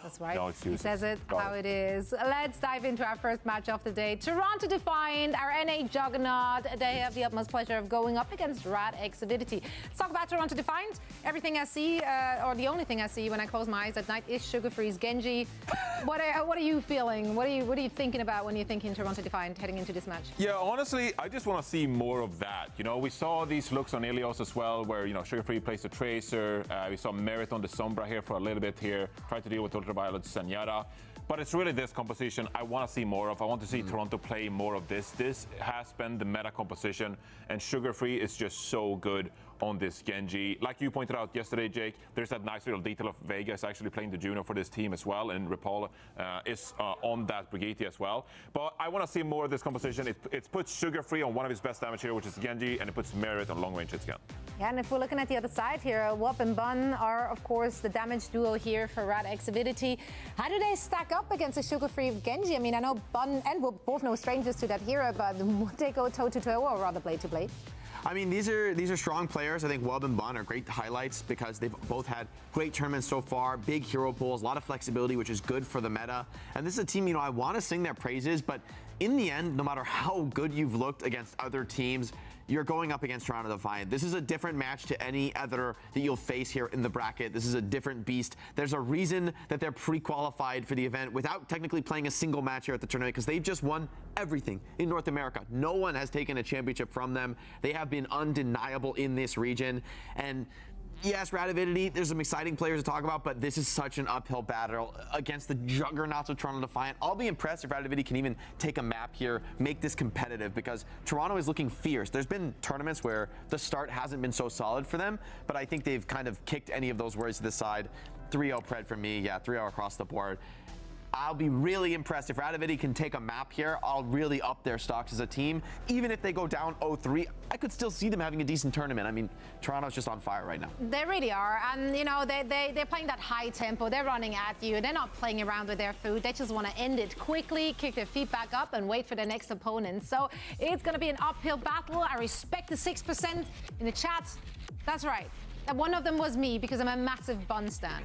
That's right. No excuses. He says it Got how it is. Let's dive into our first match of the day. Toronto Defiant, our NA juggernaut. They have the utmost pleasure of going up against RadX Avidity. Let's talk about Toronto Defiant. Everything I see, or the only thing I see when I close my eyes at night is Sugar Free's Genji. What are you feeling? What are you thinking about when you're thinking Toronto Defiant heading into this match? Yeah, honestly, I just want to see more of that. You know, we saw these looks on Ilios as well, where, you know, Sugar Free plays the Tracer. We saw Merit on the Sombra here for a little bit here. Tried to deal with Ultraviolet Senyara. But it's really this composition I want to see more of. I want to see Toronto play more of this. This has been the meta composition, and Sugar Free is just so good on this Genji. Like you pointed out yesterday, Jake, there's that nice little detail of Vegas actually playing the Juno for this team as well, and Ripoll is on that Brigitte as well. But I want to see more of this composition. It puts Sugar Free on one of his best damage here, which is Genji, and it puts Merit on long range hit scan. Yeah, and if we're looking at the other side here, Wop and Bun are, of course, the damage duo here for RadX Avidity. How do they stack up against a Sugar Free Genji? I mean, I know Bun and Wop both no strangers to that hero, but would they go toe-to-toe or rather blade-to-blade? I mean, these are strong players. I think Wub and Bun are great highlights because they've both had great tournaments so far, big hero pools, a lot of flexibility, which is good for the meta. And this is a team, you know, I want to sing their praises, but in the end, no matter how good you've looked against other teams, you're going up against Toronto Defiant. This is a different match to any other that you'll face here in the bracket. This is a different beast. There's a reason that they're pre-qualified for the event without technically playing a single match here at the tournament, because they've just won everything in North America. No one has taken a championship from them. They have been undeniable in this region. And yes, Avidity, there's some exciting players to talk about, but this is such an uphill battle against the juggernauts of Toronto Defiant. I'll be impressed if Avidity can even take a map here, make this competitive, because Toronto is looking fierce. There's been tournaments where the start hasn't been so solid for them, but I think they've kind of kicked any of those worries to the side. 3-0 Pred for me, yeah, 3-0 across the board. I'll be really impressed if Avidity can take a map here. I'll really up their stocks as a team. Even if they go down 0-3, I could still see them having a decent tournament. I mean, Toronto's just on fire right now. They really are. And, you know, they're playing that high tempo. They're running at you. They're not playing around with their food. They just want to end it quickly, kick their feet back up, and wait for their next opponent. So it's going to be an uphill battle. I respect the 6% in the chat. That's right. And one of them was me, because I'm a massive Bun stan.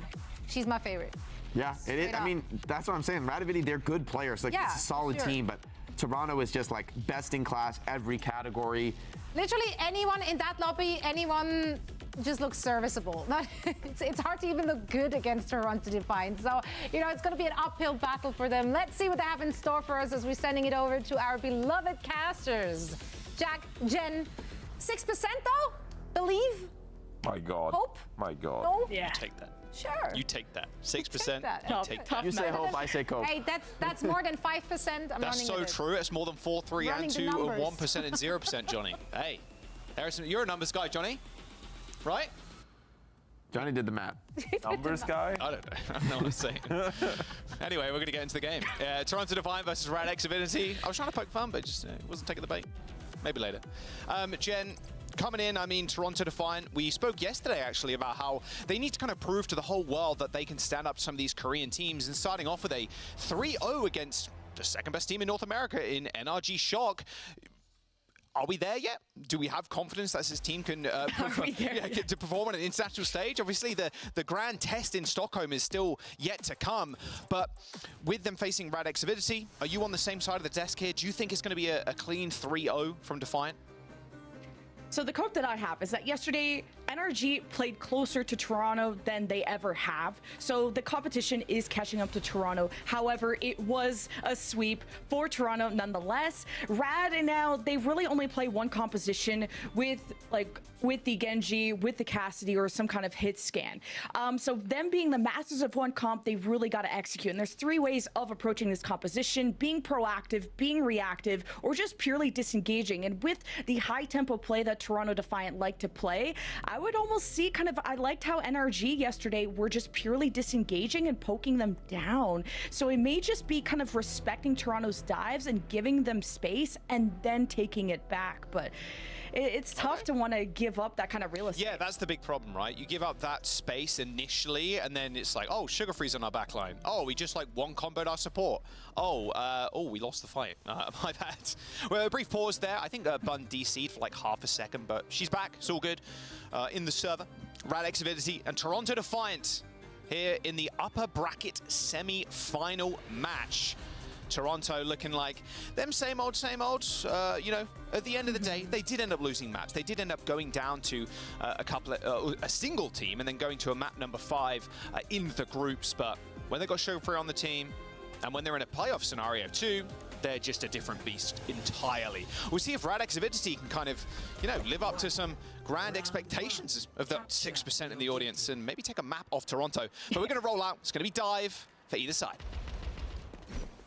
She's my favorite. Yeah, it is. I mean, that's what I'm saying. Avidity, they're good players. Like, yeah, it's a solid team, but Toronto is just like best in class every category. Literally anyone in that lobby, anyone just looks serviceable. It's hard to even look good against Toronto Defiant. So, you know, it's going to be an uphill battle for them. Let's see what they have in store for us as we're sending it over to our beloved casters. Jack, Jen, 6% though? Believe? My God. Hope? My God. No? Yeah. Take that. Sure. You take that. 6%. Take that. You take that. You say hope, I say cope. Hey, that's more than 5%. That's so true. It's more than 4, 3, and 2, and 1% and 0%, Johnny. Hey, you're a numbers guy, Johnny, right? Johnny did the math. Numbers guy? I don't know. I don't know what I'm saying. Anyway, we're going to get into the game. Toronto Defiant versus RadX Avidity. I was trying to poke fun, but just wasn't taking the bait. Maybe later. Jen, coming in, I mean, Toronto Defiant, we spoke yesterday actually about how they need to kind of prove to the whole world that they can stand up to some of these Korean teams, and starting off with a 3-0 against the second best team in North America in NRG Shock. Are we there yet? Do we have confidence that this team can get to perform on an international stage? Obviously, the grand test in Stockholm is still yet to come, but with them facing RadX Avidity, are you on the same side of the desk here? Do you think it's going to be a clean 3-0 from Defiant? So the quote that I have is that yesterday, NRG played closer to Toronto than they ever have. So the competition is catching up to Toronto. However, it was a sweep for Toronto nonetheless. Rad and now, they really only play one composition with the Genji, with the Cassidy, or some kind of hit scan. So them being the masters of one comp, they really got to execute. And there's 3 ways of approaching this composition: being proactive, being reactive, or just purely disengaging. And with the high tempo play that Toronto Defiant like to play, I would almost see I liked how NRG yesterday were just purely disengaging and poking them down. So it may just be kind of respecting Toronto's dives and giving them space and then taking it back. But it's tough to want to give up that kind of real estate. Yeah, that's the big problem, right? You give up that space initially, and then it's like, oh, Sugar Free's on our back line. Oh, we just one comboed our support. Oh, we lost the fight. My bad. Well, a brief pause there. I think Bun DC'd for half a second, but she's back. It's all good. In the server, RadX Avidity and Toronto Defiant here in the upper bracket semi-final match. Toronto looking like them same old, you know, at the end of the day, they did end up losing maps. They did end up going down to a single team and then going to a map number 5 in the groups. But when they got Sugar Free on the team and when they're in a playoff scenario too, they're just a different beast entirely. We'll see if Radix Avidity can kind of, you know, live up to some grand expectations of the 6% in the audience and maybe take a map off Toronto. But we're going to roll out. It's going to be dive for either side.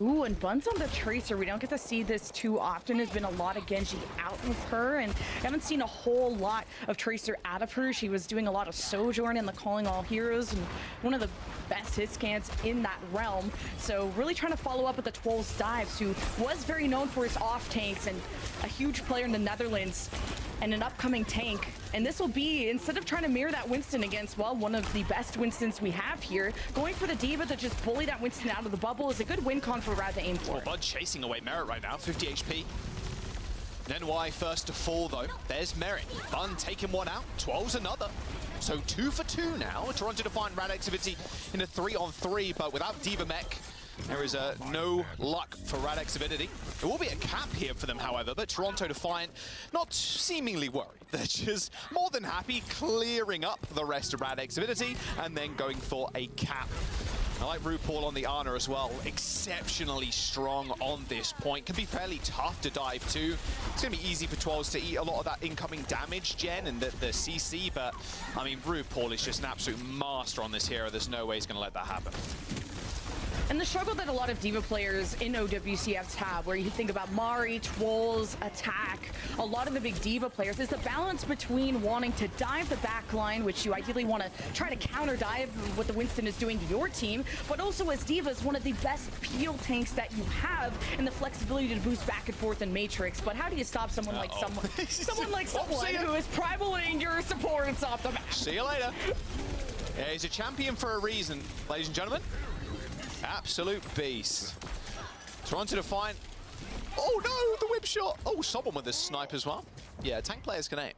Ooh, and Buns on the Tracer. We don't get to see this too often. There's been a lot of Genji out of her, and I haven't seen a whole lot of Tracer out of her. She was doing a lot of Sojourn in the Calling All Heroes, and one of the best hit scans in that realm. So really trying to follow up with the 12's Dives, who was very known for his off tanks and a huge player in the Netherlands and an upcoming tank. And this will be, instead of trying to mirror that Winston against, well, one of the best Winstons we have here, going for the Diva to just bully that Winston out of the bubble is a good win con for Rad to aim for. Oh, Bud chasing away Merit right now, 50 HP. NY first to fall though. There's Merit. Bun taking one out, 12's another. So 2 for 2 now. Toronto Defiant Radix Avidity in a 3-on-3, but without Diva Mech, there is no luck for Radix Avidity. It will be a cap here for them, however, but Toronto Defiant not seemingly worried. They're just more than happy clearing up the rest of Radix Avidity and then going for a cap. I like RuPaul on the Ana as well. Exceptionally strong on this point. Can be fairly tough to dive too. It's going to be easy for 12s to eat a lot of that incoming damage, Jen, and the CC, but I mean, RuPaul is just an absolute master on this hero. There's no way he's going to let that happen. And the struggle that a lot of Diva players in OWCS have, where you think about Mari, Twolz, Attack, a lot of the big Diva players, is the balance between wanting to dive the back line, which you ideally want to try to counter dive what the Winston is doing to your team, but also as Divas, one of the best peel tanks that you have and the flexibility to boost back and forth in Matrix. But how do you stop someone like someone who is primal and your supports off the map? See you later. Yeah, he's a champion for a reason, ladies and gentlemen. Absolute beast. Toronto Defiant. Oh no, the whip shot. Oh, someone with a snipe as well. Yeah, tank players can aim.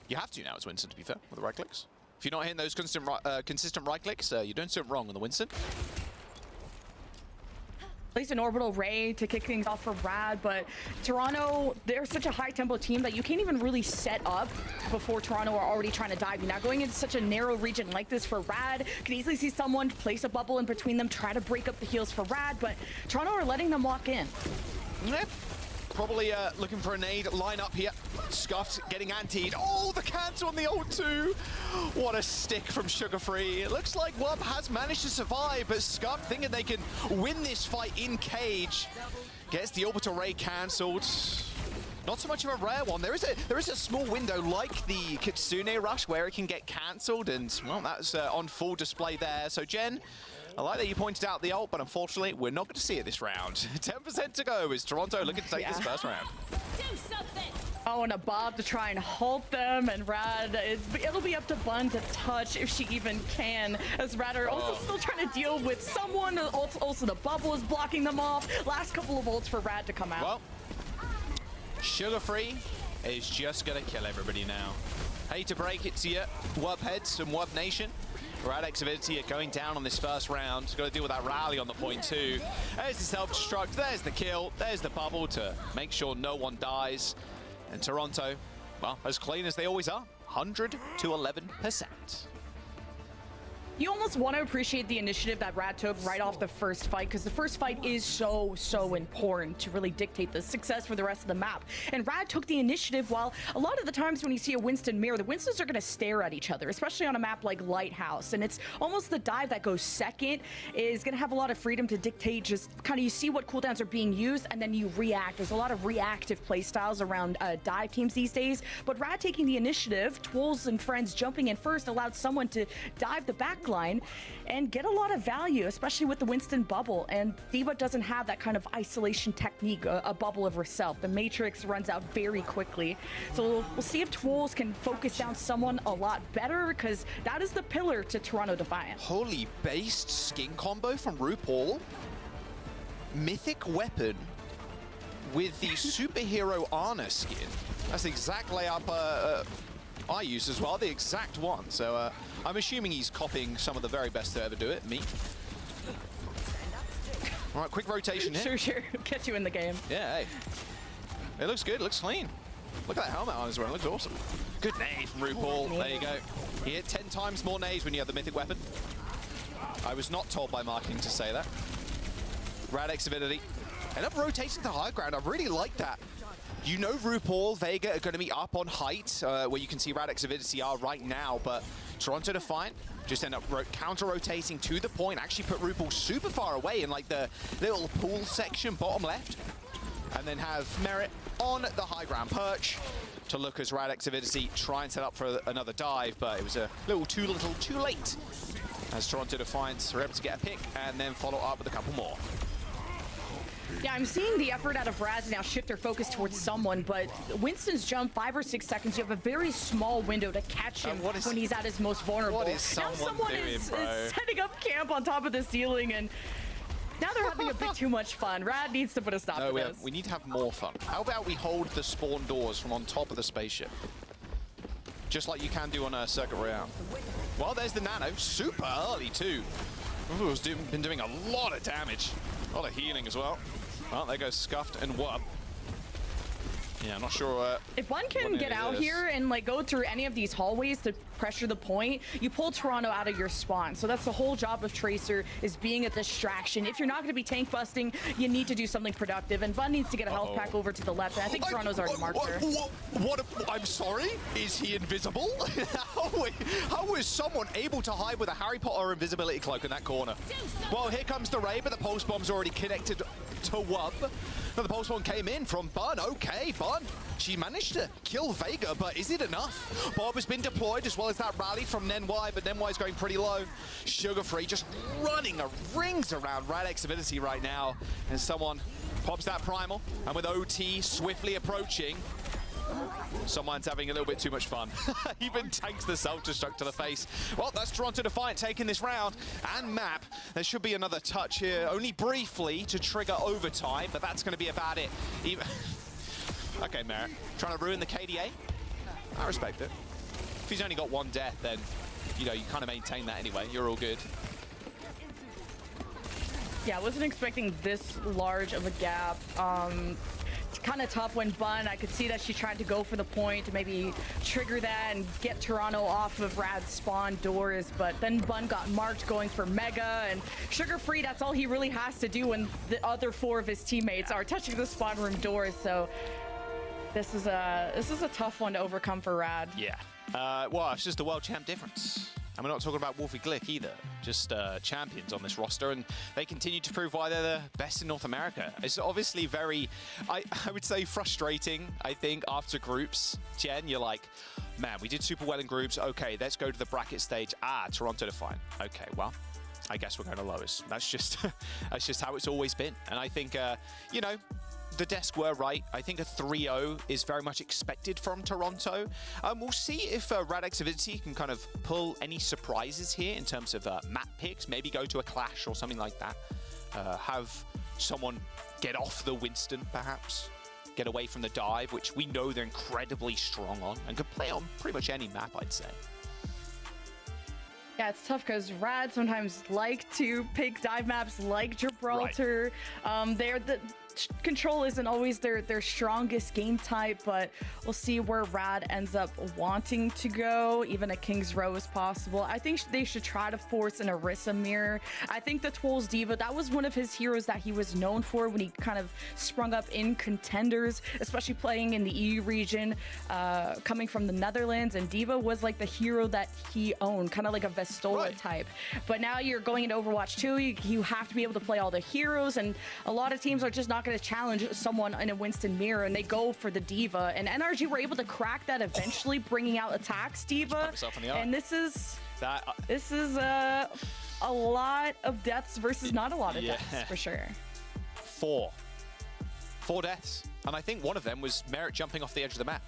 You have to now as Winston, to be fair, with the right clicks. If you're not hitting those consistent right clicks, you're doing something wrong on the Winston. Place an orbital ray to kick things off for Rad, but Toronto, they're such a high tempo team that you can't even really set up before Toronto are already trying to dive. Now going into such a narrow region like this for Rad, could easily see someone place a bubble in between them, try to break up the heals for Rad, but Toronto are letting them lock in. Yep. Probably looking for a nade line up here. Scuffed getting antied. Oh, the cancel on the ult too. What a stick from Sugar Free. It looks like Wub has managed to survive, but Scuffed thinking they can win this fight in cage. Gets the orbital ray cancelled. Not so much of a rare one. There is a small window like the Kitsune Rush where it can get cancelled, and well, that's on full display there. So Jen, I like that you pointed out the ult, but unfortunately, we're not going to see it this round. 10% to go is Toronto looking to take this first round. Oh, and a Bob to try and halt them, and Rad, it'll be up to Bun to touch if she even can, as Rad are also still trying to deal with someone. Also, the bubble is blocking them off. Last couple of ults for Rad to come out. Well, Sugar Free is just going to kill everybody now. Hate to break it to you, Wub heads and Wub Nation. Radix Avidity are going down on this first round. Got to deal with that rally on the point too. There's the self-destruct, there's the kill, there's the bubble to make sure no one dies. And Toronto, well, as clean as they always are, 100 to 11%. You almost want to appreciate the initiative that Rad took right off the first fight, because the first fight is so important to really dictate the success for the rest of the map. And Rad took the initiative, while a lot of the times when you see a Winston mirror, the Winstons are going to stare at each other, especially on a map like Lighthouse. And it's almost the dive that goes second is going to have a lot of freedom to dictate just kind of, you see what cooldowns are being used and then you react. There's a lot of reactive playstyles around dive teams these days. But Rad taking the initiative, Twolz and friends jumping in first, allowed someone to dive the back line and get a lot of value, especially with the Winston bubble. And Diva doesn't have that kind of isolation technique, a bubble of herself. The Matrix runs out very quickly. So we'll see if Twolz can focus down someone a lot better, because that is the pillar to Toronto Defiant. Holy based skin combo from RuPaul. Mythic weapon with the superhero Ana skin. That's the exact layup I used as well, the exact one. So I'm assuming he's copying some of the very best to ever do it, me. All right, quick rotation here. Sure. Get you in the game. Yeah, hey. It looks good, it looks clean. Look at that helmet on as well, it looks awesome. Good nade from RuPaul, there you go. He hit 10 times more nades when you have the mythic weapon. I was not told by marketing to say that. Radix Avidity. End up rotating to high ground, I really like that. You know RuPaul, Vega are going to be up on height, where you can see Radix Avidity are right now, but Toronto Defiant just end up counter-rotating to the point, actually put RuPaul super far away in like the little pool section, bottom left, and then have Merit on the high ground perch to look as Radix Avidity try and set up for another dive, but it was a little too late, as Toronto Defiant were able to get a pick and then follow up with a couple more. Yeah, I'm seeing the effort out of Raz now shift their focus towards someone, but Winston's jump, 5 or 6 seconds, you have a very small window to catch him when he's at his most vulnerable. What is now someone doing, is bro? setting up camp on top of the ceiling, and now they're having a bit too much fun. Rad needs to put a stop to this. We need to have more fun. How about we hold the spawn doors from on top of the spaceship? Just like you can do on a Circuit Royale. Well, there's the Nano, super early too. Ooh, been doing a lot of damage. A lot of healing as well. Well, there goes Scuffed and Wub. Yeah, I'm not sure. If one can get out here and like go through any of these hallways to pressure the point, you pull Toronto out of your spawn. So that's the whole job of Tracer, is being a distraction. If you're not going to be tank busting, you need to do something productive. And Bun needs to get a health pack over to the left. And I think Toronto's already marked her. I'm sorry? Is he invisible? How is someone able to hide with a Harry Potter invisibility cloak in that corner? Well, here comes the Ray, but the pulse bomb's already connected to Wub. Now the pulse bomb came in from Bun. Okay, Bun. She managed to kill Vega, but is it enough? Bob has been deployed as well as that rally from NY, but NY's going pretty low. Sugar Free just running rings around Radix Avidity right now. And someone pops that primal, and with OT swiftly approaching, someone's having a little bit too much fun. Even tanks the self-destruct to the face. Well, that's Toronto Defiant taking this round. And map, there should be another touch here, only briefly to trigger overtime, but that's going to be about it. Okay, Merritt, trying to ruin the KDA? I respect it. If he's only got one death, then, you know, you kind of maintain that anyway. You're all good. Yeah, I wasn't expecting this large of a gap. It's kind of tough when Bun, I could see that she tried to go for the point to maybe trigger that and get Toronto off of Rad's spawn doors, but then Bun got marked going for Mega, and Sugar Free, that's all he really has to do when the other 4 of his teammates are touching the spawn room doors, so this is a tough one to overcome for Rad. Yeah. Well, it's just the world champ difference. And we're not talking about Wolfie Glick either, just champions on this roster, and they continue to prove why they're the best in North America. It's obviously very, I would say, frustrating, I think, after groups. Jen, you're like, man, we did super well in groups. Okay, let's go to the bracket stage. Toronto Defiant. Okay, well, I guess we're going to lowest. That's just, that's just how it's always been. And I think, you know, the desk were right. I think a 3-0 is very much expected from Toronto. We'll see if Radix Avidity can kind of pull any surprises here in terms of map picks, maybe go to a clash or something like that. Have someone get off the Winston, perhaps. Get away from the dive, which we know they're incredibly strong on and can play on pretty much any map, I'd say. Yeah, it's tough because Rad sometimes like to pick dive maps like Gibraltar. Right. Control isn't always their strongest game type, but we'll see where Rad ends up wanting to go. Even a King's Row is possible. I think they should try to force an Orisa mirror. I think the Twol's Diva, that was one of his heroes that he was known for when he kind of sprung up in contenders, especially playing in the EU region, coming from the Netherlands, and Diva was like the hero that he owned, kind of like a Vestola type. But now you're going into Overwatch 2, you have to be able to play all the heroes, and a lot of teams are just not going to challenge someone in a Winston mirror, and they go for the Diva. And NRG were able to crack that eventually, bringing out attacks Diva. And this is a lot of deaths versus not a lot of deaths, for sure. 4 deaths, and I think one of them was Merit jumping off the edge of the map.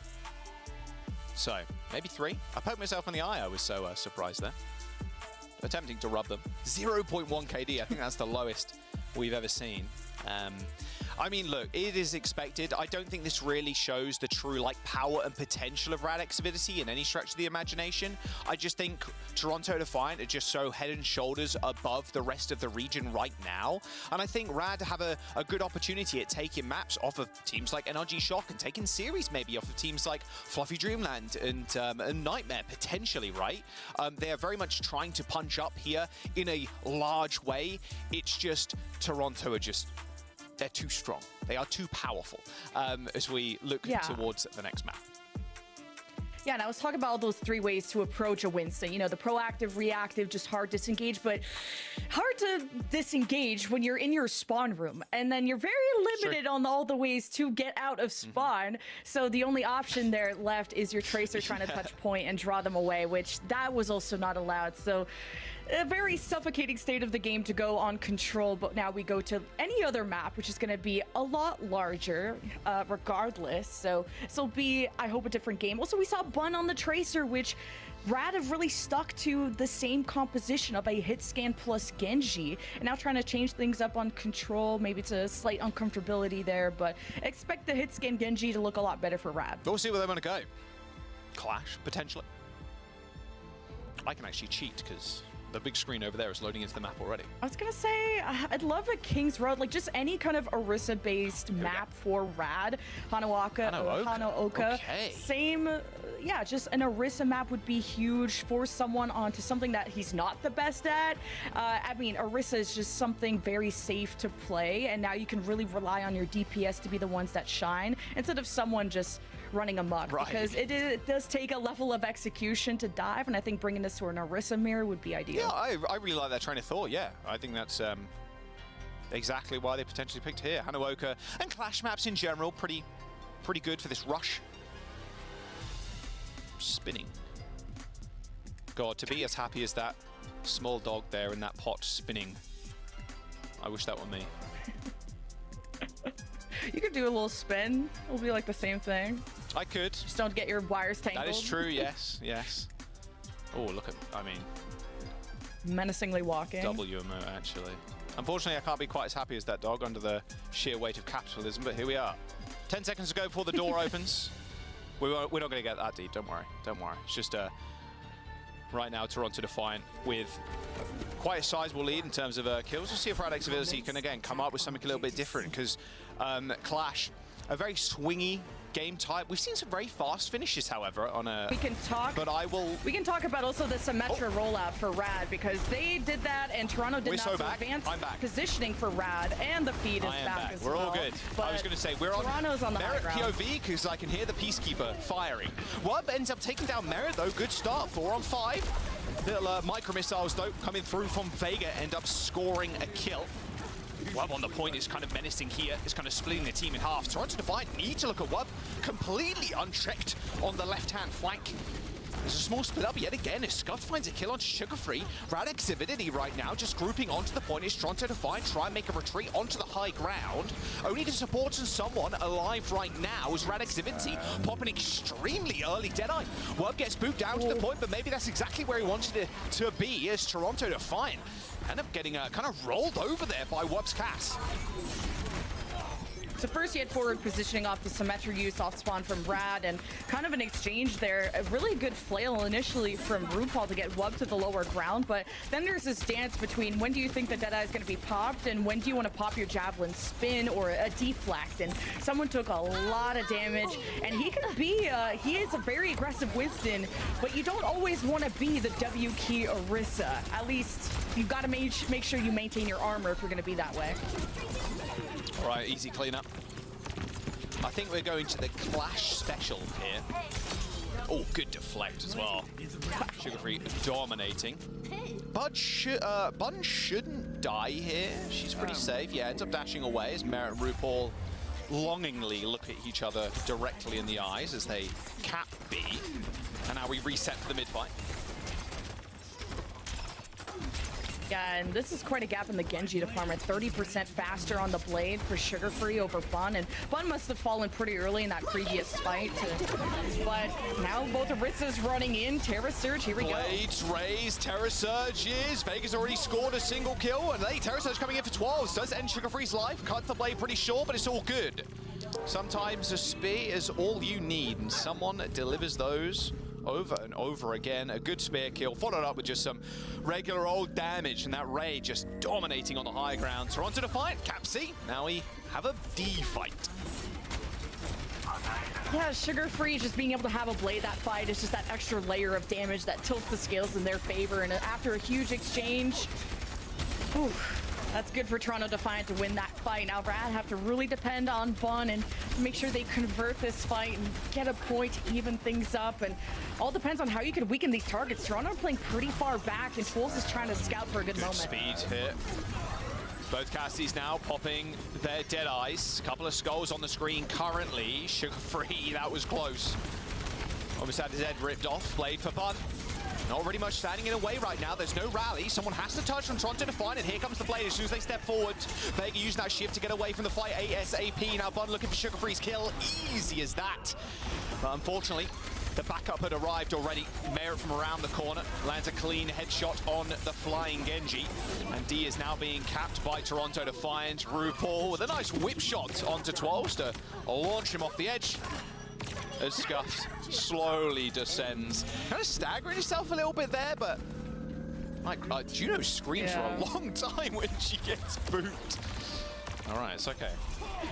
So maybe 3. I poked myself in the eye. I was so surprised there. Attempting to rub them. 0.1 KD. I think that's the lowest we've ever seen. I mean, look, it is expected. I don't think this really shows the true like power and potential of Radix Avidity in any stretch of the imagination. I just think Toronto Defiant are just so head and shoulders above the rest of the region right now. And I think Rad have a good opportunity at taking maps off of teams like NRG Shock and taking series maybe off of teams like Fluffy Dreamland and Nightmare, potentially, right? They are very much trying to punch up here in a large way. It's just Toronto are just... they're too strong. They are too powerful as we look towards the next map. Yeah, and I was talking about all those 3 ways to approach a Winston. You know, the proactive, reactive, just hard disengage, but hard to disengage when you're in your spawn room. And then you're very limited on all the ways to get out of spawn. So the only option there left is your Tracer trying to touch point and draw them away, which that was also not allowed. So a very suffocating state of the game to go on Control, but now we go to any other map, which is going to be a lot larger regardless. So this will be, I hope, a different game. Also, we saw Bun on the Tracer, which Rad have really stuck to the same composition of a hit scan plus Genji, and now trying to change things up on Control. Maybe it's a slight uncomfortability there, but expect the hit scan Genji to look a lot better for Rad. We'll see where they want to go. Clash, potentially. I can actually cheat because the big screen over there is loading into the map already. I was gonna say, I'd love a King's Road, like just any kind of Orisa-based map for Rad. Hanaoka. Okay. Same, yeah, just an Orisa map would be huge. Force someone onto something that he's not the best at. I mean, Orisa is just something very safe to play, and now you can really rely on your DPS to be the ones that shine, instead of someone just running amok, because it does take a level of execution to dive, and I think bringing this to an Orisa mirror would be ideal. Yeah, I really like that train of thought, yeah. I think that's exactly why they potentially picked here. Hanaoka and Clash maps in general, pretty good for this rush. Spinning. God, to be as happy as that small dog there in that pot spinning. I wish that were me. You could do a little spin. It'll be like the same thing. I could. Just don't get your wires tangled. That is true, yes, yes. Oh, look at, I mean... menacingly walking. WMO, actually. Unfortunately, I can't be quite as happy as that dog under the sheer weight of capitalism, but here we are. 10 seconds to go before the door opens. We're not going to get that deep, don't worry. Don't worry. It's just right now, Toronto Defiant with quite a sizable lead in terms of kills. We'll see if Radix Avidity can, again, come up with something a little bit different, because Clash, a very swingy game type. We've seen some very fast finishes, however, on a... We can talk... But I will... We can talk about also the Symmetra rollout for Rad, because they did that, and Toronto did not. So advanced positioning for Rad, and the feed is back as well. We're all good. I was going to say, we're Toronto's on the Merit high ground. POV, because I can hear the Peacekeeper firing. Wub ends up taking down Merit, though. Good start. 4 on 5. Little micro missiles, though, coming through from Vega, end up scoring a kill. Wub on the point is kind of menacing here. It's kind of splitting the team in half. Toronto Defiant need to look at Wub completely unchecked on the left-hand flank. There's a small split up yet again as Scuff finds a kill onto Sugarfree. Radix Avidity right now just grouping onto the point. Is Toronto Defiant try and make a retreat onto the high ground. Only to support someone alive right now is Radix Avidity popping extremely early Deadeye. Wub gets booped down to the point, but maybe that's exactly where he wanted it to be as Toronto Defiant end up getting kind of rolled over there by WOWCS. So first he had forward positioning off the Symmetra use off spawn from Rad, and kind of an exchange there. A really good flail initially from RuPaul to get Wub to the lower ground, but then there's this dance between when do you think the Deadeye is going to be popped and when do you want to pop your javelin spin or a deflect, and someone took a lot of damage, and he can be, he is a very aggressive Winston, but you don't always want to be the W key Orisa. At least you've got to make sure you maintain your armor if you're going to be that way. All right, easy cleanup. I think we're going to the Clash special here. Oh, good deflect as well. Sugarfree dominating. Bun shouldn't die here. She's pretty safe. Yeah, ends up dashing away as Merit and RuPaul longingly look at each other directly in the eyes as they cap B. And now we reset for the mid-fight. Yeah, and this is quite a gap in the Genji department. 30% faster on the blade for Sugar Free over Bun, and Bun must have fallen pretty early in that previous fight. But now both Orissa's running in. Terra Surge, here we go. Blades raised, Terra Surges. Vega's already scored a single kill, and hey, Terra Surge coming in for 12. Does end Sugar Free's life. Cut the blade pretty short, but it's all good. Sometimes a spear is all you need, and someone delivers those over and over again. A good spear kill, followed up with just some regular old damage, and that Ray just dominating on the high ground. Toronto Defiant, Cap C. Now we have a D fight. Yeah, Sugar Free just being able to have a blade that fight is just that extra layer of damage that tilts the scales in their favor. And after a huge exchange, whew, that's good for Toronto Defiant to win that fight. Now Rad have to really depend on Bun and make sure they convert this fight and get a point to even things up. And all depends on how you can weaken these targets. Toronto are playing pretty far back, and Tools is trying to scout for a good moment. Speed hit. Both Cassidy's now popping their dead eyes. Couple of skulls on the screen currently. Sugar Free, that was close. Almost had his head ripped off. Blade for Bun. Not really much standing in the way right now. There's no rally. Someone has to touch from Toronto Defiant, and here comes the blade as soon as they step forward. Vega using that shift to get away from the fight ASAP. Now Bun looking for Sugar Free's kill. Easy as that. But unfortunately, the backup had arrived already. Merit from around the corner lands a clean headshot on the flying Genji. And D is now being capped by Toronto Defiant. RuPaul with a nice whip shot onto 12 to launch him off the edge. As Scuffs slowly descends. Kind of staggering himself a little bit there, but like Juno screams for a long time when she gets booped. All right, it's okay.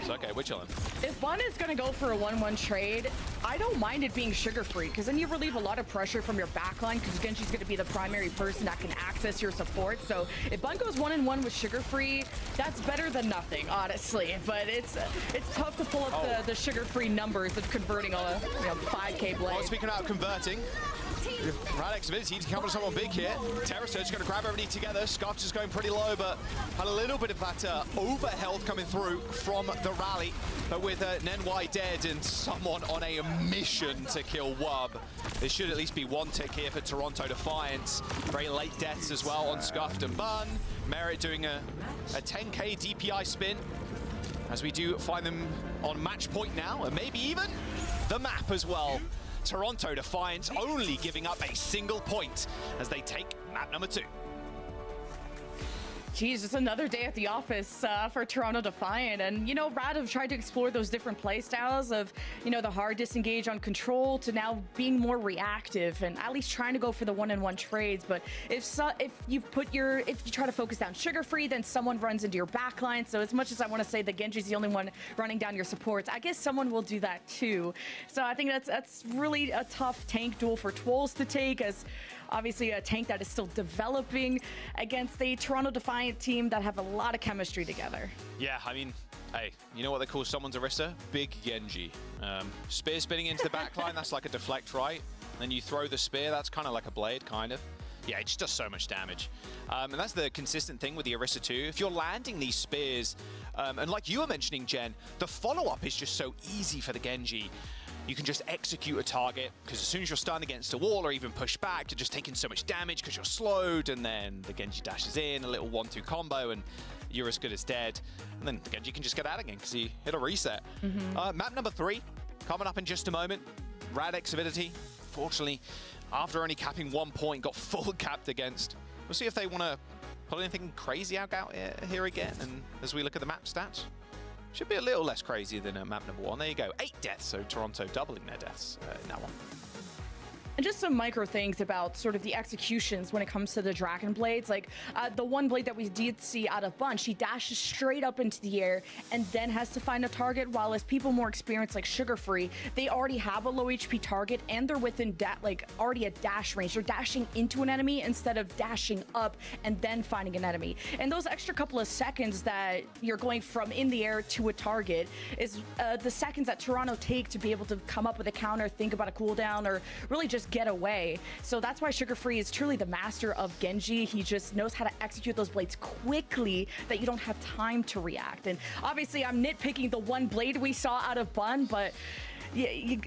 It's okay, we're chilling. If Bun is going to go for a 1-1 trade, I don't mind it being Sugar Free, because then you relieve a lot of pressure from your backline, because Genji's going to be the primary person that can access your support. So if Bun goes 1-1 with Sugar Free, that's better than nothing, honestly. But it's tough to pull up the Sugar Free numbers of converting a 5K blade. Well, speaking about converting, Radix Avidity to come on someone big here. Terra Surge going to grab everybody together. Scuffs is going pretty low, but had a little bit of that over health coming through from the rally. But with Nenwai dead and someone on a mission to kill Wub, there should at least be one tick here for Toronto Defiant. Very late deaths as well on Scuffed and Bun. Merit doing a 10k DPI spin, as we do find them on match point now, and maybe even the map as well. Toronto Defiant only giving up a single point as they take map number 2. Geez, just another day at the office for Toronto Defiant. And, Rad have tried to explore those different play styles of, the hard disengage on control to now being more reactive and at least trying to go for the 1-1 trades. But if you try to focus down Sugar Free, then someone runs into your backline. So as much as I want to say that Genji's the only one running down your supports, I guess someone will do that too. So I think that's really a tough tank duel for Twolz to take, as obviously a tank that is still developing against a Toronto Defiant team that have a lot of chemistry together. Yeah, I mean, hey, you know what they call someone's Orisa? Big Genji. Spear spinning into the backline, that's like a deflect, right? Then you throw the spear, that's kind of like a blade, kind of. Yeah, it just does so much damage. And that's the consistent thing with the Orisa too. If you're landing these spears, and like you were mentioning, Jen, the follow-up is just so easy for the Genji. You can just execute a target, because as soon as you're stunned against a wall or even pushed back, you're just taking so much damage because you're slowed, and then the Genji dashes in, a little 1-2 combo, and you're as good as dead. And then the Genji can just get out again because he hit a reset. Map number 3, coming up in just a moment. Radix Avidity, fortunately, after only capping 1 point, got full capped against. We'll see if they want to pull anything crazy out here again, and as we look at the map stats. Should be a little less crazy than map number 1. There you go, 8 deaths, so Toronto doubling their deaths in that one. And just some micro things about sort of the executions when it comes to the Dragon Blades. Like the one blade that we did see out of Bunch, he dashes straight up into the air and then has to find a target, while as people more experienced like Sugar Free, they already have a low HP target and they're within already at dash range. They're dashing into an enemy instead of dashing up and then finding an enemy. And those extra couple of seconds that you're going from in the air to a target is the seconds that Toronto take to be able to come up with a counter, think about a cooldown, or really just get away. So that's why Sugar Free is truly the master of Genji. He just knows how to execute those blades quickly that you don't have time to react. And obviously I'm nitpicking the one blade we saw out of Bun, but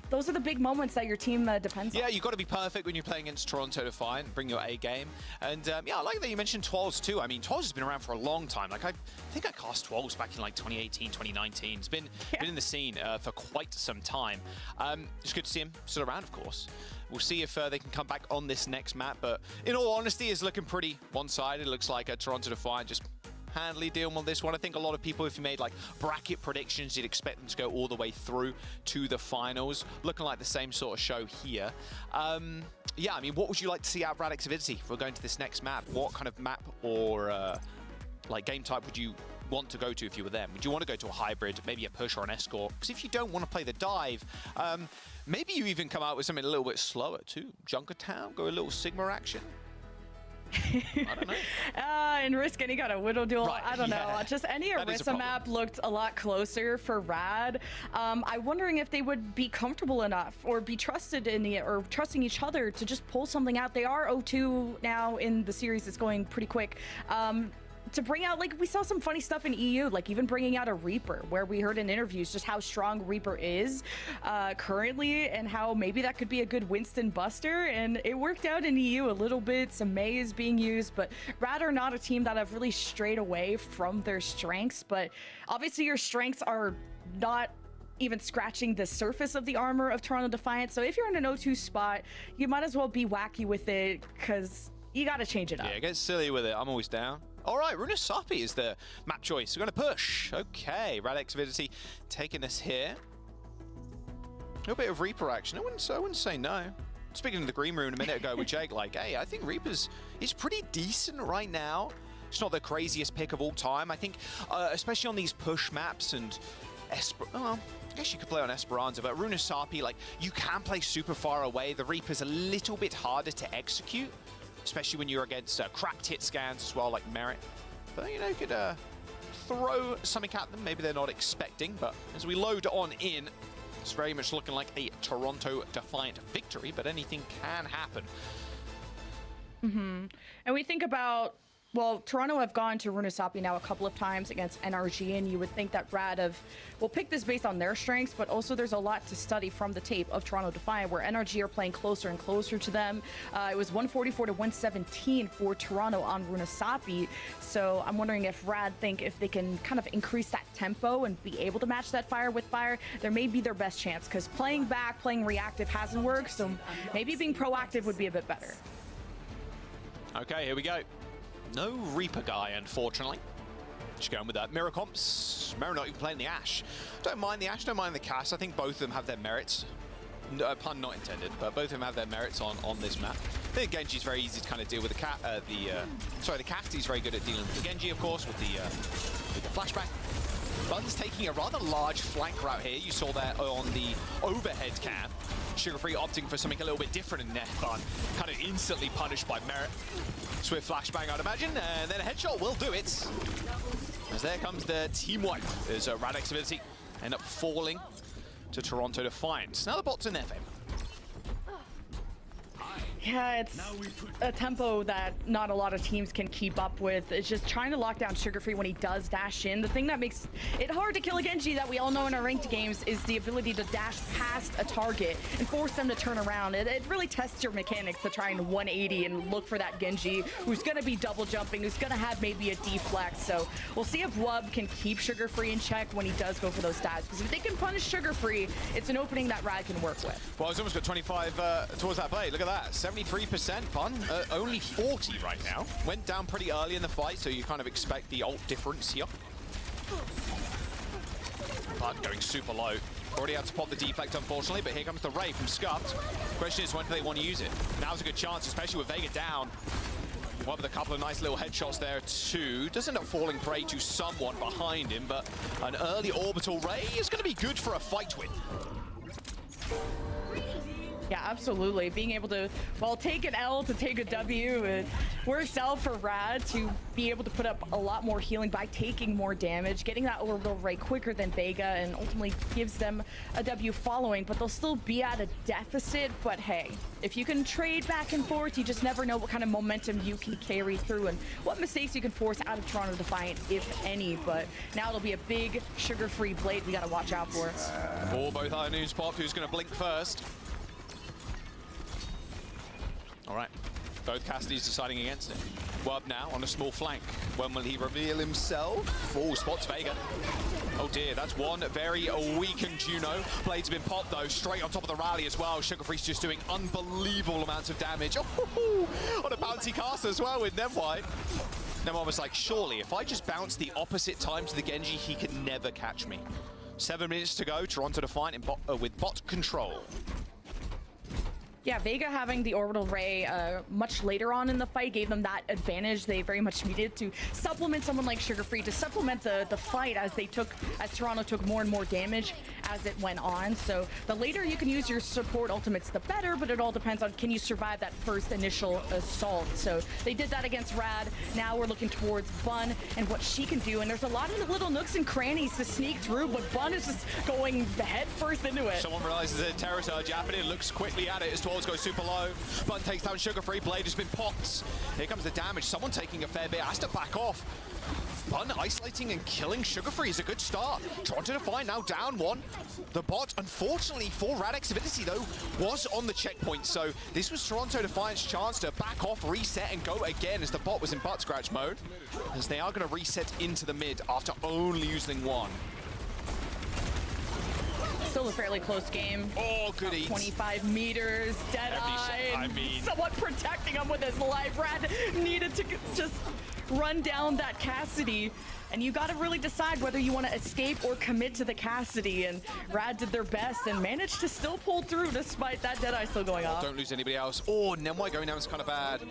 those are the big moments that your team depends on. Yeah, you've got to be perfect when you're playing against Toronto Defiant, bring your A game. And yeah, I like that you mentioned Twals too. I mean, Twals has been around for a long time. Like, I think I cast Twals back in like 2018, 2019. It's been in the scene for quite some time. It's good to see him still around, of course. We'll see if they can come back on this next map. But in all honesty, it's looking pretty one-sided. It looks like Toronto Defiant just handily dealing with this one. I think a lot of people, if you made like bracket predictions, you'd expect them to go all the way through to the finals. Looking like the same sort of show here. Yeah, I mean, what would you like to see out of Radix Avidity if we're going to this next map? What kind of map or like game type would you want to go to if you were them? Would you want to go to a hybrid, maybe a push or an escort? Because if you don't want to play the dive, maybe you even come out with something a little bit slower too. Junkertown, go a little Sigma action. I don't know. And Risk any kind of Widow duel. Right, I don't know. Just any Orisa map looked a lot closer for Rad. I'm wondering if they would be comfortable enough or be trusted in the or trusting each other to just pull something out. They are 0-2 now in the series. It's going pretty quick. To bring out, like, we saw some funny stuff in EU, like even bringing out a Reaper, where we heard in interviews just how strong Reaper is currently and how maybe that could be a good Winston buster. And it worked out in EU a little bit. Some May is being used, but Rad are not a team that have really strayed away from their strengths. But obviously your strengths are not even scratching the surface of the armor of Toronto Defiant. So if you're in an 0-2 spot, you might as well be wacky with it because you got to change it up. Yeah, get silly with it. I'm always down. All right, Runasapi is the map choice. We're going to push. Okay, Radix Avidity taking us here. A little bit of Reaper action. I wouldn't say no. Speaking of the green room a minute ago with Jake, like, hey, I think Reaper's is pretty decent right now. It's not the craziest pick of all time. I think, especially on these push maps and I guess you could play on Esperanza, but Runasapi, like, you can play super far away. The Reaper's a little bit harder to execute, especially when you're against cracked hit scans as well, like Merit. But, you know, you could throw something at them. Maybe they're not expecting, but as we load on in, it's very much looking like a Toronto Defiant victory, but anything can happen. And we think about, well, Toronto have gone to Runasapi now a couple of times against NRG, and you would think that Rad will pick this based on their strengths, but also there's a lot to study from the tape of Toronto Defiant, where NRG are playing closer and closer to them. It was 144 to 117 for Toronto on Runasapi. So I'm wondering if Rad think if they can kind of increase that tempo and be able to match that fire with fire, there may be their best chance, because playing back, playing reactive hasn't worked, so maybe being proactive would be a bit better. Okay, here we go. No Reaper guy, unfortunately. Just going with that. Mirror comps. Mirror not even playing the Ashe. Don't mind the Ashe, don't mind the Cass. I think both of them have their merits. No, pun not intended, but both of them have their merits on this map. I think Genji's very easy to kind of deal with the Cass. He's very good at dealing with the Genji, of course, with the flashbang. Bun's taking a rather large flank route here. You saw that on the overhead cam. Sugar Free opting for something a little bit different in there, but kind of instantly punished by Merit. Swift flashbang, I'd imagine, and then a headshot will do it. As there comes the team wipe. There's a Radix Avidity end up falling to Toronto Defiant. Now the bot's in their favor. Yeah, it's a tempo that not a lot of teams can keep up with. It's just trying to lock down Sugar Free when he does dash in. The thing that makes it hard to kill a Genji that we all know in our ranked games is the ability to dash past a target and force them to turn around. It really tests your mechanics to try and 180 and look for that Genji who's going to be double jumping, who's going to have maybe a deflect. So we'll see if Wub can keep Sugar Free in check when he does go for those stats. Because if they can punish Sugar Free, it's an opening that Rad can work with. Well, he's almost got 25 towards that play. Look at that. 73% Bun, only 40 right now. Went down pretty early in the fight, so you kind of expect the ult difference here. Bun going super low. Already had to pop the deflect, unfortunately, but here comes the Ray from Scuffed. Question is, when do they want to use it? Now's a good chance, especially with Vega down. One with a couple of nice little headshots there too. Does end up falling prey to someone behind him, but an early orbital Ray is going to be good for a fight win. Yeah, absolutely. Being able to, well, take an L to take a W, it works out for Rad to be able to put up a lot more healing by taking more damage, getting that orbital ray quicker than Vega, and ultimately gives them a W following, but they'll still be at a deficit. But hey, if you can trade back and forth, you just never know what kind of momentum you can carry through and what mistakes you can force out of Toronto Defiant, if any. But now it'll be a big sugar-free blade we got to watch out for. For both High Noons popped, who's going to blink first? All right, both Cassidy's deciding against it. Wub now on a small flank. When will he reveal himself? Oh, spots Vega. Oh dear, that's one very weakened Juno. Blade's been popped though, straight on top of the rally as well. Sugarfree's just doing unbelievable amounts of damage. Oh, on a bouncy cast as well with Nemwai. Nemwai was like, surely if I just bounce the opposite time to the Genji, he can never catch me. 7 minutes to go, Toronto Defiant in with bot control. Yeah, Vega having the orbital ray much later on in the fight gave them that advantage they very much needed to supplement someone like Sugarfree, to supplement the fight as Toronto took more and more damage as it went on. So the later you can use your support ultimates, the better, but it all depends on can you survive that first initial assault. So they did that against Rad. Now we're looking towards Bun and what she can do. And there's a lot of little nooks and crannies to sneak through, but Bun is just going head first into it. Someone realizes there's a terror surge happening, looks quickly at it as 12 goes super low. Bun takes down Sugarfree. Blade has been popped. Here comes the damage. Someone taking a fair bit has to back off. Bun isolating and killing Sugarfree is a good start. Toronto Defiant now down one. The bot, unfortunately for Radix Avidity though, was on the checkpoint. So this was Toronto Defiant's chance to back off, reset, and go again as the bot was in butt scratch mode. As they are going to reset into the mid after only using one. Still a fairly close game. Oh, good eats. 25 meters, Deadeye. I mean, someone protecting him with his life. Rad needed to just run down that Cassidy. And you got to really decide whether you want to escape or commit to the Cassidy. And Rad did their best and managed to still pull through despite that Deadeye still going off. Don't lose anybody else. Oh, Nemwai going down is kind of bad.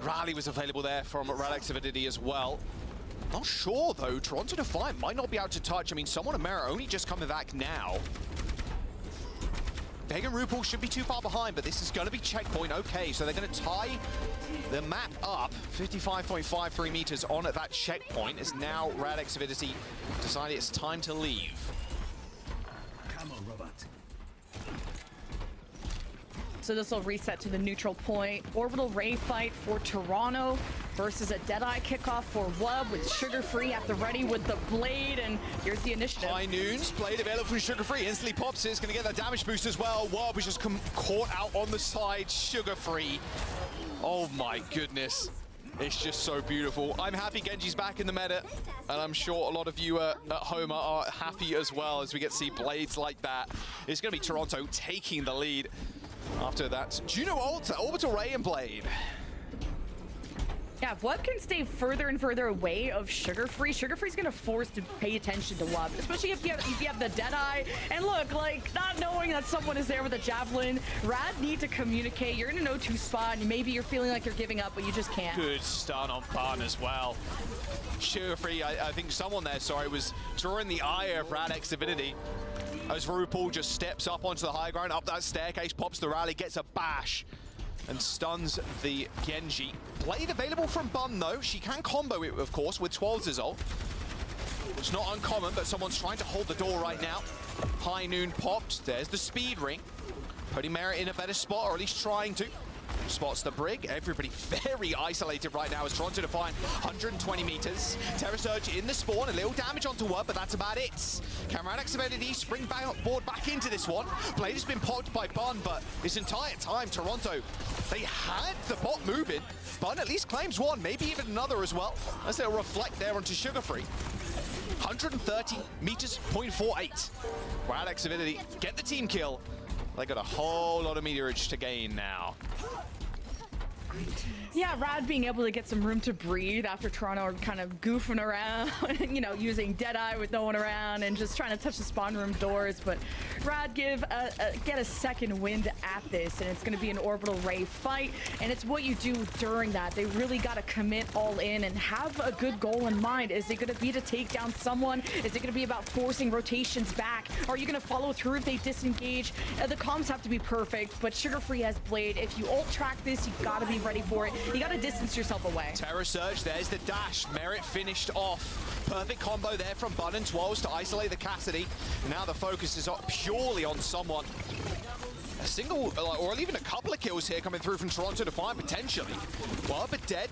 Rally was available there from Radix Avidity as well. Not sure though, Toronto Defiant might not be out to touch. I mean, someone and Mera only just coming back now. Vega and RuPaul should be too far behind, but this is going to be checkpoint. Okay, so they're going to tie the map up 55.53 meters on at that checkpoint as now Radix Avidity decided it's time to leave. Come on, robot. So this will reset to the neutral point. Orbital Ray fight for Toronto versus a Deadeye kickoff for Wub with Sugarfree at the ready with the Blade, and here's the initiative. High Noons, Blade available from Sugarfree, instantly pops it, is going to get that damage boost as well. Wub was just caught out on the side, Sugarfree. Oh my goodness. It's just so beautiful. I'm happy Genji's back in the meta, and I'm sure a lot of you at home are happy as well as we get to see blades like that. It's going to be Toronto taking the lead after that. Juno ult, Orbital Ray and Blade. Yeah, if Wub can stay further and further away of Sugarfree, Sugarfree's gonna force to pay attention to Wub, especially if you have the Deadeye. And look, like, not knowing that someone is there with a Javelin, Rad need to communicate. You're in an O2 spot, and maybe you're feeling like you're giving up, but you just can't. Good stun on Bun as well. Sugarfree, I think someone there, sorry, was drawing the eye of Radix Avidity. As RuPaul just steps up onto the high ground, up that staircase, pops the rally, gets a bash, and stuns the Genji. Blade available from Bun though. She can combo it, of course, with 12's ult. It's not uncommon, but someone's trying to hold the door right now. High Noon popped. There's the speed ring. Putting Mera in a better spot, or at least trying to. Spots the brig. Everybody very isolated right now as Toronto Defiant 120 meters. Terror Surge in the spawn, a little damage onto Wub, but that's about it. Can Radix Avidity spring board back into this one? Blade has been popped by Bun, but this entire time, Toronto, they had the bot moving. Bun at least claims one, maybe even another as well, as they'll reflect there onto Sugarfree. 130 meters, 0.48. Radix Avidity get the team kill. They got a whole lot of meterage to gain now. Yeah, Rad being able to get some room to breathe after Toronto kind of goofing around, you know, using Deadeye with no one around and just trying to touch the spawn room doors. But Rad get a second wind at this, and it's going to be an orbital ray fight. And it's what you do during that. They really got to commit all in and have a good goal in mind. Is it going to be to take down someone? Is it going to be about forcing rotations back? Are you going to follow through if they disengage? The comms have to be perfect, but Sugar Free has Blade. If you ult track this, you got to be ready for it. You got to distance yourself away. Terror Surge, there's the dash. Merit finished off. Perfect combo there from Bun and Twirls to isolate the Cassidy. And now the focus is purely on someone. A single, or even a couple of kills here coming through from Toronto Defiant, potentially. Well, but dead.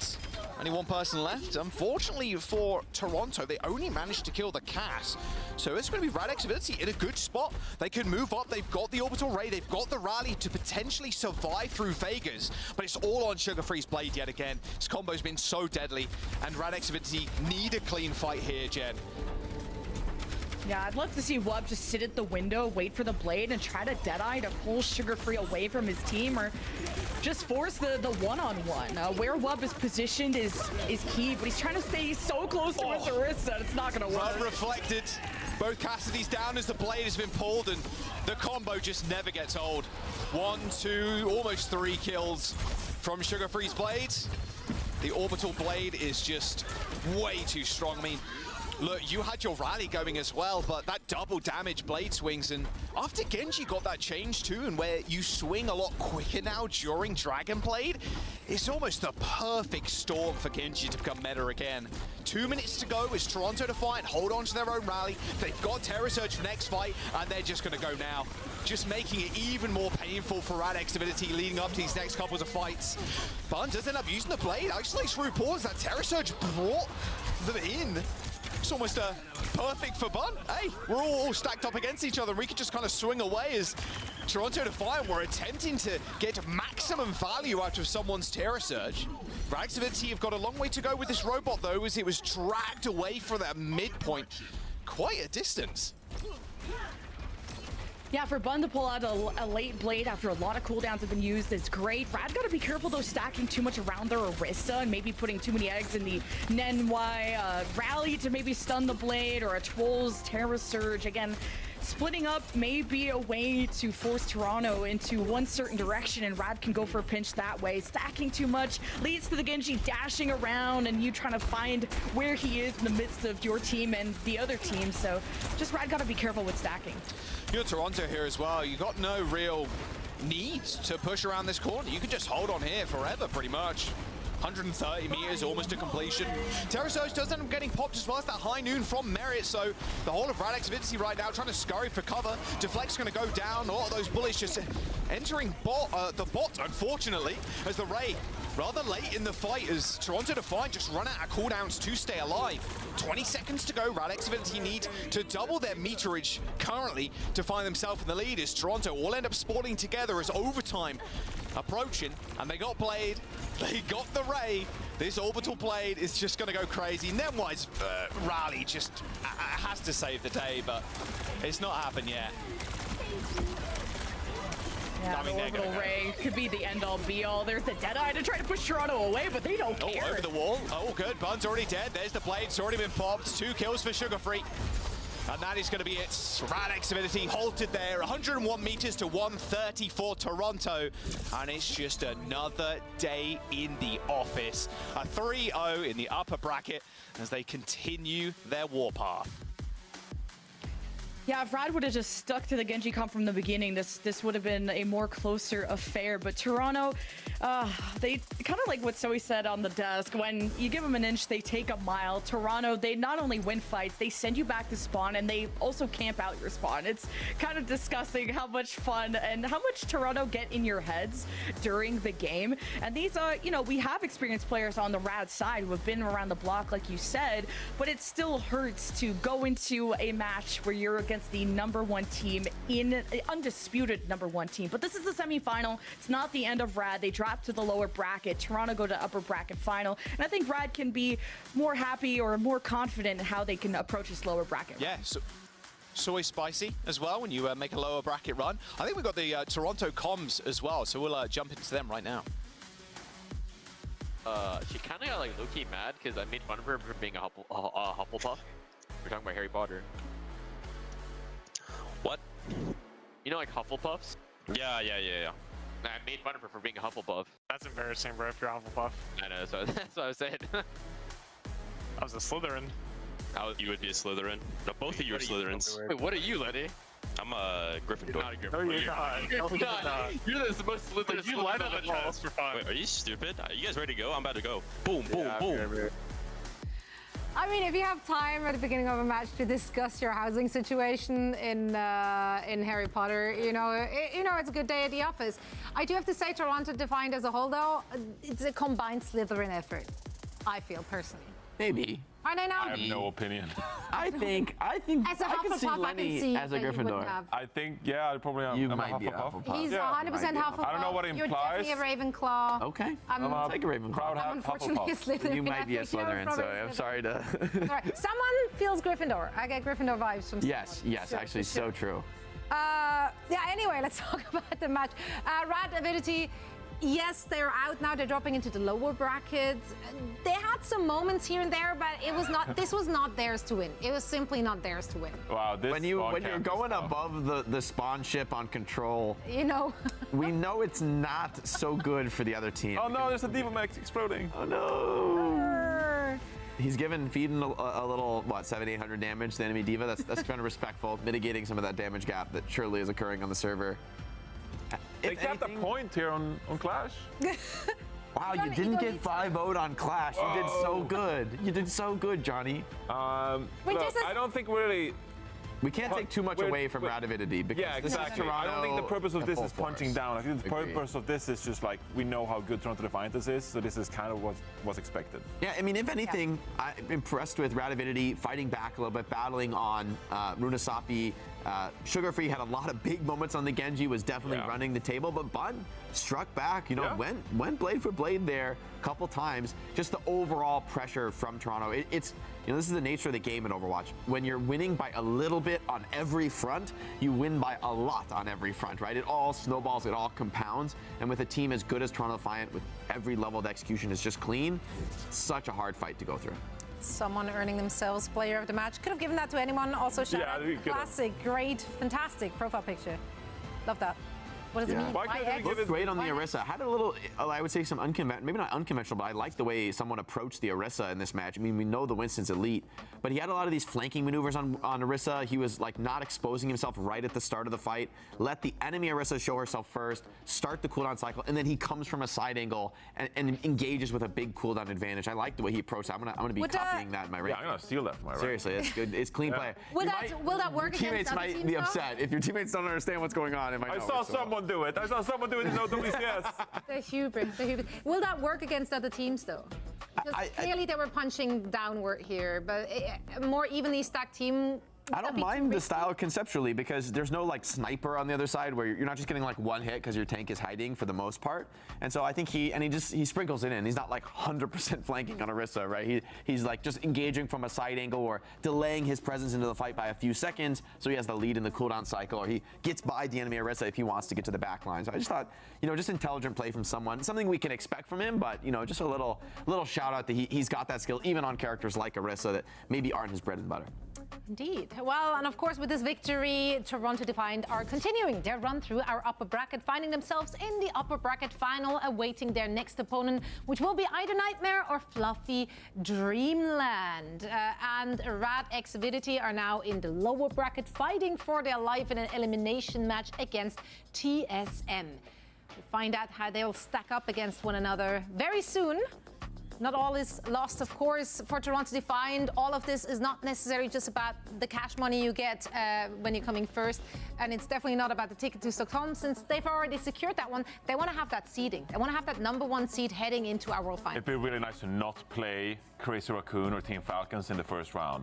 Only one person left. Unfortunately for Toronto, they only managed to kill the Cat. So it's going to be Radix Avidity in a good spot. They can move up. They've got the Orbital Ray. They've got the Rally to potentially survive through Vegas. But it's all on Sugar Free's Blade yet again. His combo's been so deadly. And Radix Avidity need a clean fight here, Jen. Yeah, I'd love to see Wub just sit at the window, wait for the Blade, and try to Deadeye to pull Sugar Free away from his team, or just force the one-on-one. Where Wub is positioned is key, but he's trying to stay so close to his Orisa, it's not going to work. Reflected. Both Cassidy's down as the Blade has been pulled, and the combo just never gets old. 1, 2, almost 3 kills from Sugar Free's Blade. The Orbital Blade is just way too strong. I mean, look, you had your rally going as well, but that double damage Blade swings, and after Genji got that change too, and where you swing a lot quicker now during Dragon Blade, it's almost the perfect storm for Genji to become meta again. 2 minutes to go as Toronto Defiant hold on to their own rally. They've got Terror Surge for next fight, and they're just going to go now. Just making it even more painful for Radix Avidity leading up to these next couple of fights. Bun does end up using the Blade, isolates through pause. That Terror Surge brought them in. It's almost perfect for Bun. Hey, we're all stacked up against each other. We could just kind of swing away as Toronto Defiant were attempting to get maximum value out of someone's Terror Surge. Radix Avidity have got a long way to go with this robot, though, as it was dragged away from that midpoint. Quite a distance. Yeah, for Bun to pull out a late Blade after a lot of cooldowns have been used is great. Rad got to be careful, though, stacking too much around their Orisa and maybe putting too many eggs in the Nenwai rally to maybe stun the Blade, or a Twol's Terror Surge. Again, splitting up may be a way to force Toronto into one certain direction, and Rad can go for a pinch that way. Stacking too much leads to the Genji dashing around and you trying to find where he is in the midst of your team and the other team. So just Rad got to be careful with stacking. You're Toronto here as well. You got no real need to push around this corner. You can just hold on here forever, pretty much. 130 meters, almost to completion. Terror Surge does end up getting popped as well as that high noon from Merit, so the whole of Radix Avidity right now trying to scurry for cover. Deflect's going to go down. A lot of those bullets just entering the bot, unfortunately, as the Ray rather late in the fight as Toronto Defiant just run out of cooldowns to stay alive. 20 seconds to go. Radix Avidity need to double their meterage currently to find themselves in the lead, as Toronto all end up spawning together as overtime approaching, and they got Blade, they got the Ray. This Orbital Blade is just going to go crazy. Nemwai's rally just has to save the day, but it's not happened yet. Yeah, the Orbital Ray could be the end-all, be-all. There's the Deadeye to try to push Toronto away, but they don't care. Oh, over the wall. Oh, good. Bun's already dead. There's the Blade. It's already been popped. 2 kills for Sugar Free. And that is going to be it. Radix Avidity halted there. 101 meters to 130 for Toronto. And it's just another day in the office. A 3-0 in the upper bracket as they continue their warpath. Yeah, if Rad would have just stuck to the Genji comp from the beginning, this would have been a more closer affair. But Toronto, they kind of like what Zoe said on the desk, when you give them an inch, they take a mile. Toronto, they not only win fights, they send you back to spawn, and they also camp out your spawn. It's kind of disgusting how much fun and how much Toronto get in your heads during the game. And these are, you know, we have experienced players on the Rad side who have been around the block, like you said, but it still hurts to go into a match where you're against the #1 team, in undisputed #1 team. But this is the semifinal. It's not the end of Rad. They drop to the lower bracket. Toronto go to upper bracket final. And I think Rad can be more happy or more confident in how they can approach this lower bracket. Yeah, it's always spicy as well when you make a lower bracket run. I think we've got the Toronto comms as well, so we'll jump into them right now. she kind of got like low-key mad because I made fun of her for being a Hufflepuff. We're talking about Harry Potter. What? You know, like Hufflepuffs? Yeah. I made fun of her for being a Hufflepuff. That's embarrassing, bro, if you're Hufflepuff. I know, so that's what I was saying. I was a Slytherin. You would be a Slytherin. No, both of you are Slytherins. Wait, what are you, Lenny? I'm a Gryffindor. Not a No, Gryffindor. you're not. You're No, you're not. not. You're the most Slytherin. You lied on the chest for fun. Wait, are you stupid? Are you guys ready to go? I'm about to go. Boom, boom, boom. I mean, if you have time at the beginning of a match to discuss your housing situation in Harry Potter, you know it's a good day at the office. I do have to say, Toronto Defiant as a whole, though, it's a combined Slytherin effort. I feel personally. Maybe. Are they now? I have no opinion. I think As a I can see Hufflepuff, I Lenny can see as a that you wouldn't Gryffindor. have. I think, yeah, I probably am. You I'm might be a Hufflepuff. Hufflepuff. He's Yeah. 100% Hufflepuff. I don't know what it You're implies. definitely a Ravenclaw. Okay. I'm Take a Ravenclaw. Proud I'm unfortunately a Hufflepuff. Slytherin. You might be a You're Slytherin, probably so a I'm Slytherin. sorry to. All right. Someone feels Gryffindor. I get Gryffindor vibes from Yes, someone. yes, Sure, actually, for sure. so true. Yeah, anyway, let's talk about the match. Rad Avidity, yes, they're out now. They're dropping into the lower brackets. They had some moments here and there, but this was not theirs to win. It was simply not theirs to win. Wow, this When spawn you're camp is going tough. above the spawn ship on control, You know, we know it's not so good for the other team. Oh no, there's a Diva Max exploding. Oh no! He's feeding a little, what, 700-800 damage to the enemy Diva. That's kind of respectful, mitigating some of that damage gap that surely is occurring on the server. They kept a point here on Clash. Wow, you don't didn't need get 5-0'd on Clash. You did so good. You did so good, Johnny. Wait, Look, this is- I don't think really. We can't take too much away from Rad Avidity because Yeah, this is exactly. I don't think the purpose of at this full is punching force. down. I think the Agreed. purpose of this is just like we know how good Toronto Defiant is, so this is kind of what was expected. Yeah, I mean, if anything, I'm impressed with Rad Avidity fighting back a little bit, battling on Runasapi. Sugar Free had a lot of big moments on the Genji, was definitely Yeah. running the table, but Bun struck back, Yeah. went blade for blade there a couple times. Just the overall pressure from Toronto. It's this is the nature of the game in Overwatch. When you're winning by a little bit on every front, you win by a lot on every front, right? It all snowballs, it all compounds, and with a team as good as Toronto Defiant, with every level of execution is just clean, it's such a hard fight to go through. someone earning themselves player of the match. Could have given that to anyone. Also, shout Yeah, out. we could've. Classic, great, fantastic profile picture. Love that. What does it Yeah. mean? Why couldn't they YX? give it- Great on the Orisa. Had a little, I would say some maybe not unconventional, but I like the way someone approached the Orisa in this match. I mean, we know the Winston's elite, but he had a lot of these flanking maneuvers on Orisa. He was like not exposing himself right at the start of the fight. Let the enemy Orisa show herself first, start the cooldown cycle, and then he comes from a side angle and engages with a big cooldown advantage. I like the way he approached it. I'm gonna be Would, copying that in my Yeah, race. I'm gonna steal that from my right. Seriously, it's good. It's clean play. Will You will that work your against teammates other might teams, be though? upset if your teammates don't understand what's going on. It might I not saw work so well. someone do it. I saw someone do it in OWCS. The hubris, the hubris. Will that work against other teams, though? Because clearly they were punching downward here, but a more evenly stacked team. I don't mind the style conceptually because there's no like sniper on the other side where you're not just getting like one hit because your tank is hiding for the most part. And so I think he sprinkles it in. He's not like 100% flanking on Orisa, right? He's like just engaging from a side angle or delaying his presence into the fight by a few seconds so he has the lead in the cooldown cycle, or he gets by the enemy Orisa if he wants to get to the back line. So I just thought, just intelligent play from someone, something we can expect from him, but just a little shout out that he's got that skill even on characters like Orisa that maybe aren't his bread and butter. Indeed. Well, and of course, with this victory, Toronto Defiant are continuing their run through our upper bracket, finding themselves in the upper bracket final, awaiting their next opponent, which will be either Nightmare or Fluffy Dreamland. And Rad X Avidity are now in the lower bracket, fighting for their life in an elimination match against TSM. We'll find out how they'll stack up against one another very soon. Not all is lost, of course, for Toronto Defiant. All of this is not necessarily just about the cash money you get when you're coming first. And it's definitely not about the ticket to Stockholm, since they've already secured that one. They want to have that seeding. They want to have that #1 seed heading into our World Final. It'd be really nice to not play Crazy Raccoon or Team Falcons in the first round.